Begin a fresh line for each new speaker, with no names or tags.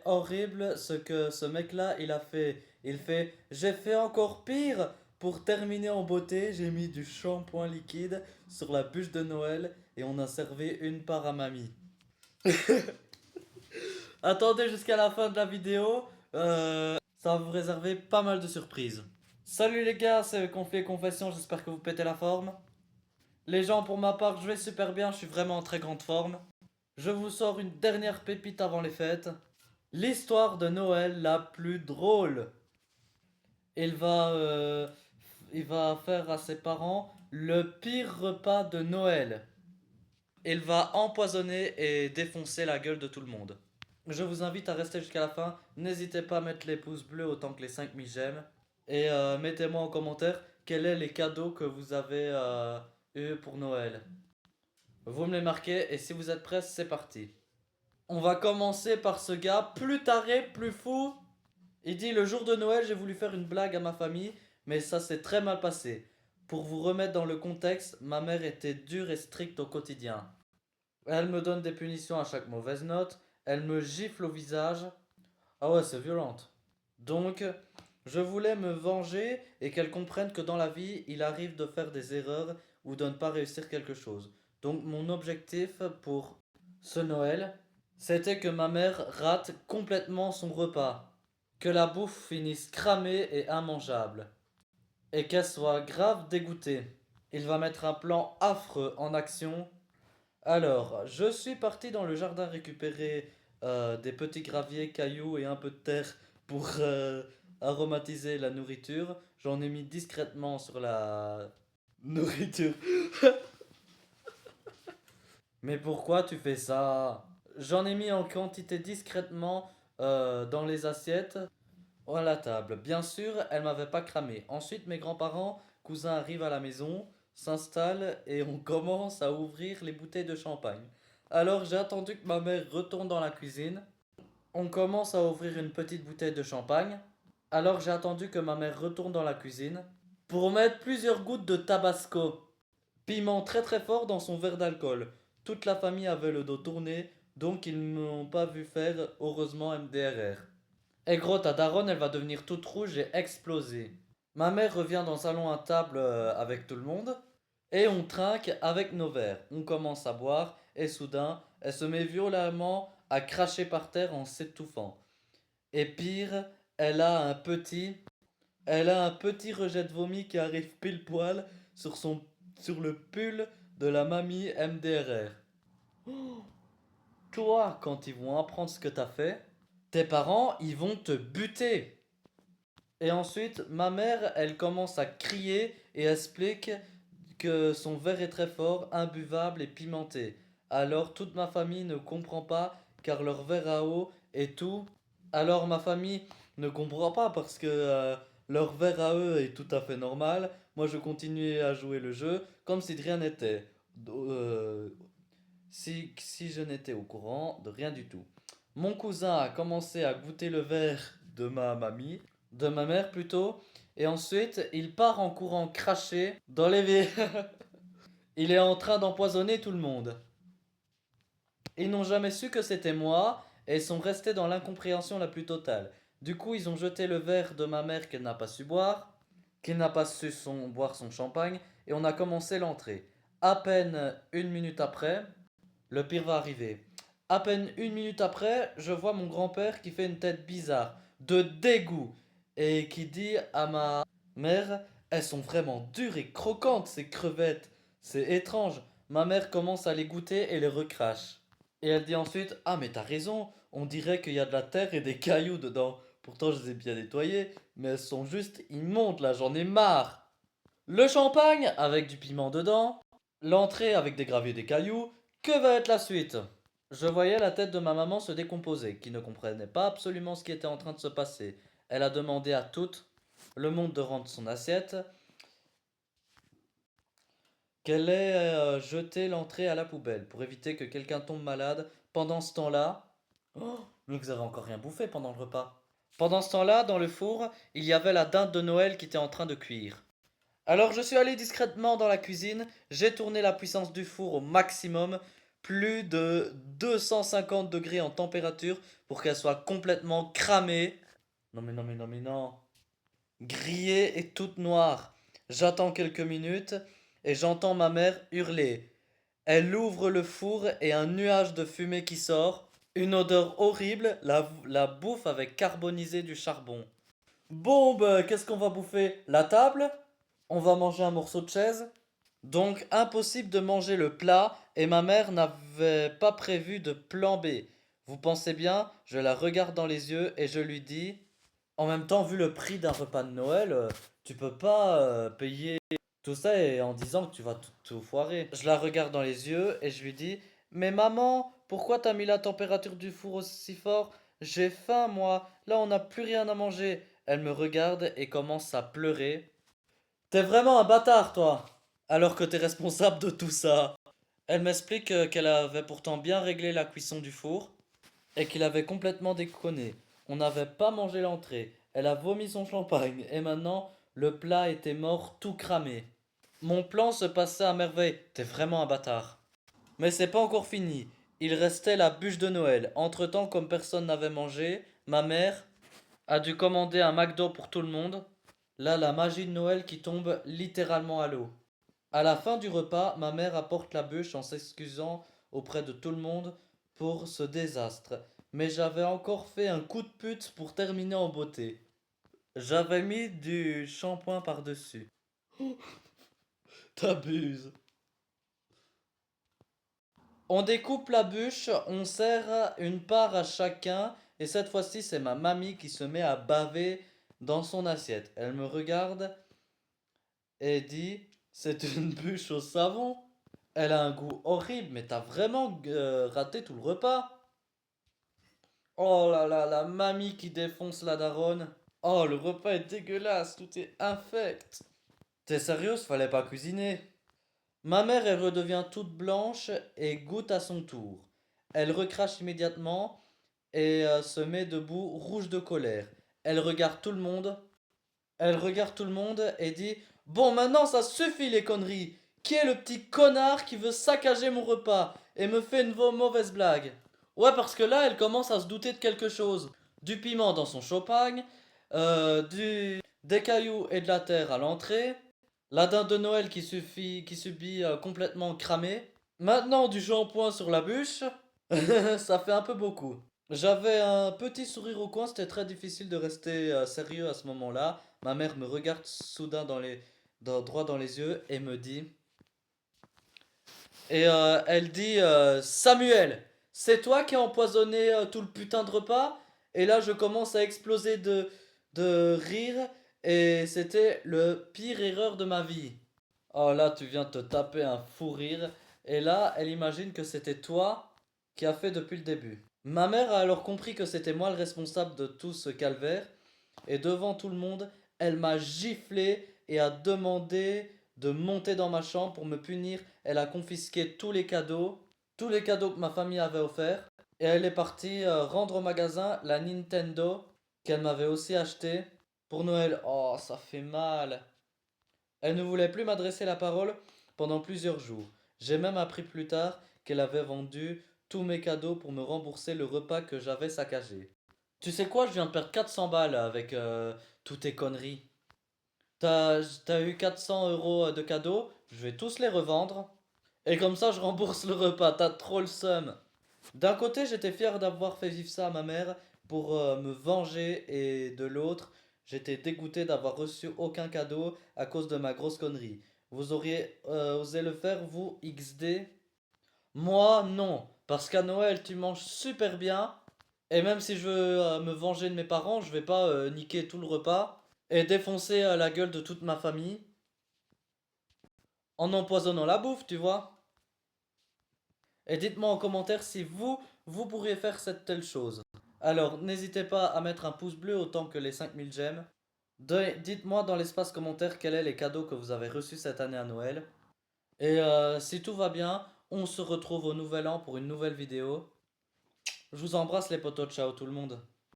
horrible ce que ce mec-là, il a fait. Il fait, j'ai fait encore pire. Pour terminer en beauté, j'ai mis du shampoing liquide sur la bûche de Noël et on a servi une part à mamie. Attendez jusqu'à la fin de la vidéo, ça va vous réserver pas mal de surprises. Salut les gars, c'est Conflit et Confession, j'espère que vous pétez la forme. Les gens, pour ma part, je vais super bien, je suis vraiment en très grande forme. Je vous sors une dernière pépite avant les fêtes. L'histoire de Noël la plus drôle. Il va, euh, il va faire à ses parents le pire repas de Noël. Il va empoisonner et défoncer la gueule de tout le monde. Je vous invite à rester jusqu'à la fin. N'hésitez pas à mettre les pouces bleus autant que les 5000 j'aime. Et mettez-moi en commentaire quels sont les cadeaux que vous avez eu pour Noël. Vous me les marquez et si vous êtes prêts, c'est parti. On va commencer par ce gars, plus taré, plus fou. Il dit le jour de Noël, j'ai voulu faire une blague à ma famille, mais ça s'est très mal passé. Pour vous remettre dans le contexte, ma mère était dure et stricte au quotidien. Elle me donne des punitions à chaque mauvaise note, elle me gifle au visage. Ah ouais, c'est violente. Donc, je voulais me venger et qu'elle comprenne que dans la vie, il arrive de faire des erreurs ou de ne pas réussir quelque chose. Donc, mon objectif pour ce Noël, c'était que ma mère rate complètement son repas. Que la bouffe finisse cramée et immangeable. Et qu'elle soit grave dégoûtée. Il va mettre un plan affreux en action. Alors, je suis parti dans le jardin récupérer des petits graviers, cailloux et un peu de terre pour aromatiser la nourriture. J'en ai mis discrètement sur la nourriture. Mais pourquoi tu fais ça? J'en ai mis en quantité discrètement dans les assiettes à la table. Bien sûr, elle m'avait pas cramé. Ensuite, mes grands-parents, cousins arrivent à la maison, s'installent et on commence à ouvrir les bouteilles de champagne. Alors j'ai attendu que ma mère retourne dans la cuisine. On commence à ouvrir une petite bouteille de champagne. Alors j'ai attendu que ma mère retourne dans la cuisine pour mettre plusieurs gouttes de tabasco. Piment très très fort dans son verre d'alcool. Toute la famille avait le dos tourné, donc ils ne m'ont pas vu faire, heureusement MDRR. Et gros, ta daronne, elle va devenir toute rouge et exploser. Ma mère revient dans le salon à table avec tout le monde. Et on trinque avec nos verres. On commence à boire et soudain, elle se met violemment à cracher par terre en s'étouffant. Et pire, elle a un petit, elle a un petit rejet de vomi qui arrive pile poil sur le pull de la mamie MDRR. Toi, quand ils vont apprendre ce que t'as fait, tes parents, ils vont te buter. Et ensuite, ma mère, elle commence à crier et explique que son verre est très fort, imbuvable et pimenté. Alors toute ma famille ne comprend pas car leur verre à eau est tout. Alors ma famille ne comprend pas parce que leur verre à eux est tout à fait normal. Moi je continuais à jouer le jeu comme si de rien n'était. Euh, si je n'étais au courant de rien du tout. Mon cousin a commencé à goûter le verre de ma mamie, de ma mère plutôt, et ensuite il part en courant cracher dans les Il est en train d'empoisonner tout le monde. Ils n'ont jamais su que c'était moi et sont restés dans l'incompréhension la plus totale. Du coup, ils ont jeté le verre de ma mère qu'elle n'a pas su boire, qu'elle n'a pas su boire son champagne, et on a commencé l'entrée. À peine une minute après, le pire va arriver. À peine une minute après, je vois mon grand-père qui fait une tête bizarre, de dégoût, et qui dit à ma mère, elles sont vraiment dures et croquantes ces crevettes. C'est étrange. Ma mère commence à les goûter et les recrache. Et elle dit ensuite, ah mais t'as raison, on dirait qu'il y a de la terre et des cailloux dedans. Pourtant je les ai bien nettoyées, mais elles sont juste immondes là, j'en ai marre. Le champagne avec du piment dedans, l'entrée avec des graviers et des cailloux, que va être la suite? Je voyais la tête de ma maman se décomposer, qui ne comprenait pas absolument ce qui était en train de se passer. Elle a demandé à tout le monde de rendre son assiette, qu'elle ait jeté l'entrée à la poubelle pour éviter que quelqu'un tombe malade. Pendant ce temps-là, oh, mais vous avez encore rien bouffé pendant le repas. Pendant ce temps-là, dans le four, il y avait la dinde de Noël qui était en train de cuire. Alors je suis allé discrètement dans la cuisine, j'ai tourné la puissance du four au maximum plus de 250 degrés en température pour qu'elle soit complètement cramée. Non mais non mais non mais non. Grillée et toute noire. J'attends quelques minutes et j'entends ma mère hurler. Elle ouvre le four et un nuage de fumée qui sort. Une odeur horrible, la bouffe avec carbonisé du charbon. Bon, bah, qu'est-ce qu'on va bouffer? La table? On va manger un morceau de chaise? Donc, impossible de manger le plat et ma mère n'avait pas prévu de plan B. Vous pensez bien, je la regarde dans les yeux et je lui dis, en même temps, vu le prix d'un repas de Noël, tu peux pas payer tout ça et en disant que tu vas tout foirer. Je la regarde dans les yeux et je lui dis, mais maman, pourquoi t'as mis la température du four aussi fort? J'ai faim, moi. Là, on n'a plus rien à manger. Elle me regarde et commence à pleurer. T'es vraiment un bâtard, toi, alors que t'es responsable de tout ça. Elle m'explique qu'elle avait pourtant bien réglé la cuisson du four et qu'il avait complètement déconné. On n'avait pas mangé l'entrée. Elle a vomi son champagne et maintenant le plat était mort tout cramé. Mon plan se passait à merveille. T'es vraiment un bâtard. Mais c'est pas encore fini. Il restait la bûche de Noël. Entre-temps, comme personne n'avait mangé, ma mère a dû commander un McDo pour tout le monde. Là, la magie de Noël qui tombe littéralement à l'eau. À la fin du repas, ma mère apporte la bûche en s'excusant auprès de tout le monde pour ce désastre. Mais j'avais encore fait un coup de pute pour terminer en beauté. J'avais mis du shampoing par-dessus. T'abuses. On découpe la bûche, on sert une part à chacun, et cette fois-ci, c'est ma mamie qui se met à baver dans son assiette. Elle me regarde et dit, c'est une bûche au savon. Elle a un goût horrible, mais t'as vraiment raté tout le repas. Oh là là, la mamie qui défonce la daronne. Oh, le repas est dégueulasse, tout est infect. T'es sérieuse, fallait pas cuisiner. Ma mère, elle redevient toute blanche et goûte à son tour. Elle recrache immédiatement et se met debout, rouge de colère. Elle regarde tout le monde. Elle regarde tout le monde et dit, bon, maintenant ça suffit les conneries. Qui est le petit connard qui veut saccager mon repas et me fait une mauvaise blague? Ouais, parce que là, elle commence à se douter de quelque chose. Du piment dans son champagne, des cailloux et de la terre à l'entrée, la dinde de Noël qui subit complètement cramer. Maintenant, du shampoing sur la bûche. Ça fait un peu beaucoup. J'avais un petit sourire au coin, c'était très difficile de rester sérieux à ce moment-là. Ma mère me regarde soudain droit dans les yeux et me dit... Et elle dit, Samuel, c'est toi qui as empoisonné tout le putain de repas? Et là, je commence à exploser de rire et c'était le pire erreur de ma vie. Oh là, tu viens de te taper un fou rire. Et là, elle imagine que c'était toi qui as fait depuis le début. Ma mère a alors compris que c'était moi le responsable de tout ce calvaire. Et devant tout le monde, elle m'a giflé et a demandé de monter dans ma chambre pour me punir. Elle a confisqué tous les cadeaux que ma famille avait offerts. Et elle est partie rendre au magasin la Nintendo qu'elle m'avait aussi achetée pour Noël. Oh, ça fait mal. Elle ne voulait plus m'adresser la parole pendant plusieurs jours. J'ai même appris plus tard qu'elle avait vendu tous mes cadeaux pour me rembourser le repas que j'avais saccagé. Tu sais quoi, je viens de perdre 400 balles avec toutes tes conneries. T'as eu 400 euros de cadeaux, je vais tous les revendre. Et comme ça, je rembourse le repas, t'as trop le seum. D'un côté, j'étais fier d'avoir fait vivre ça à ma mère pour me venger, et de l'autre, j'étais dégoûté d'avoir reçu aucun cadeau à cause de ma grosse connerie. Vous auriez osé le faire, vous, XD? Moi, non. Parce qu'à Noël, tu manges super bien. Et même si je veux me venger de mes parents, je vais pas niquer tout le repas et défoncer la gueule de toute ma famille en empoisonnant la bouffe, tu vois. Et dites-moi en commentaire si vous pourriez faire cette telle chose. Alors, n'hésitez pas à mettre un pouce bleu autant que les 5000 j'aime. Dites-moi dans l'espace commentaire quels sont les cadeaux que vous avez reçus cette année à Noël. Et si tout va bien, on se retrouve au nouvel an pour une nouvelle vidéo. Je vous embrasse les potos, ciao tout le monde.